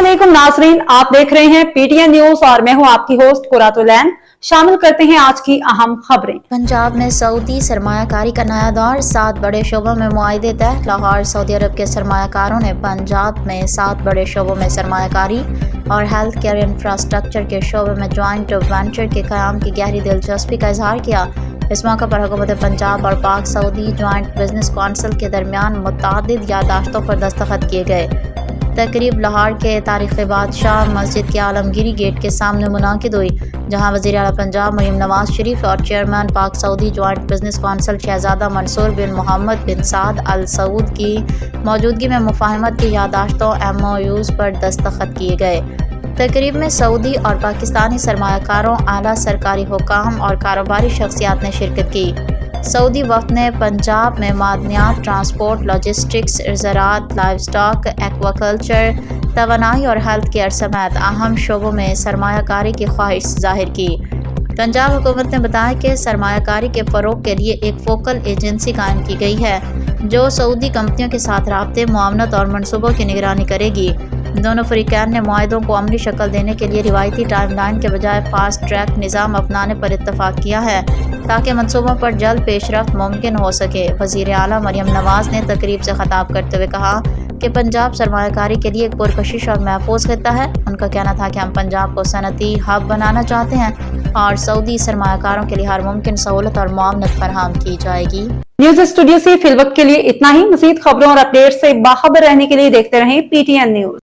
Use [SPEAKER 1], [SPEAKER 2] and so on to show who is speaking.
[SPEAKER 1] अस्सलामुअलैकुम नाजरीन, आप देख रहे हैं पीटीएन न्यूज और मैं हूं आपकी होस्ट कुरातुलैन। शामिल करते हैं आज की अहम खबरें।
[SPEAKER 2] पंजाब में सऊदी सरमायाकारी का नया दौर, 7 बड़े शोबों में मुआहदे तय। लाहौर सऊदी अरब के सरमायाकारों ने पंजाब में 7 बड़े शोबों में सरमायाकारी और हेल्थ केयर इंफ्रास्ट्रक्चर के शोबे में ज्वाइंट वेंचर के क़याम की गहरी दिलचस्पी का इजहार किया। इस मौके पर हुकूमत पंजाब और पाक सऊदी ज्वाइंट बिजनेस कौंसिल के दरमियान मुतअद्दिद याददाश्तों पर दस्तखत किए गए। तकरीब लाहौर के तारीख़ी बादशाह मस्जिद के आलमगीरी गेट के सामने मुनाकिद हुई, जहाँ वज़ीर आला पंजाब मरीम नवाज शरीफ और चेयरमैन पाक सऊदी ज्वाइंट बिजनेस कौंसिल शहजादा मंसूर बिन मोहम्मद बिन साद अल सऊद की मौजूदगी में मुफाहमत की याददाश्तों MOUs पर दस्तखत किए गए। तकरीब में सऊदी और पाकिस्तानी सरमायाकारों, आला सरकारी हुकाम और कारोबारी शख्सियात ने शिरकत की। सऊदी वफ़द ने पंजाब में मादनियात, ट्रांसपोर्ट, लॉजिस्टिक्स, ज़राअत, लाइवस्टॉक, एक्वाकल्चर, तवानाई और हेल्थ केयर समेत अहम शोबों में सरमायाकारी की ख्वाहिश ज़ाहिर की। पंजाब हुकूमत ने बताया कि सरमायाकारी के फ़रोग़ के लिए एक फोकल एजेंसी कायम की गई है, जो सऊदी कंपनियों के साथ राब्ते, मुआवनत और मनसूबों की निगरानी करेगी। दोनों फ़रीक़ैन ने मुआहदों को अमली शक्ल देने के लिए रिवायती टाइमलाइन के बजाय फास्ट ट्रैक निज़ाम अपनाने पर इत्तफ़ाक़ किया है, ताकि मनसूबों पर जल्द पेशरफ्त मुमकिन हो सके। वज़ीर आला मरीम नवाज ने तकरीब से ख़िताब करते हुए कहा कि पंजाब सरमायाकारी के लिए एक पुरकशिश और महफूज खित्ता है। उनका कहना था कि हम पंजाब को सनती हब बनाना चाहते हैं और सऊदी सरमायाकारों के लिए हर मुमकिन सहूलत और मुआवनत फराहम की जाएगी।
[SPEAKER 1] न्यूज स्टूडियो से फिलवक्त के लिए इतना ही। मज़ीद खबरों और अपडेट से बाखबर रहने के लिए देखते रहें पीटीएन न्यूज।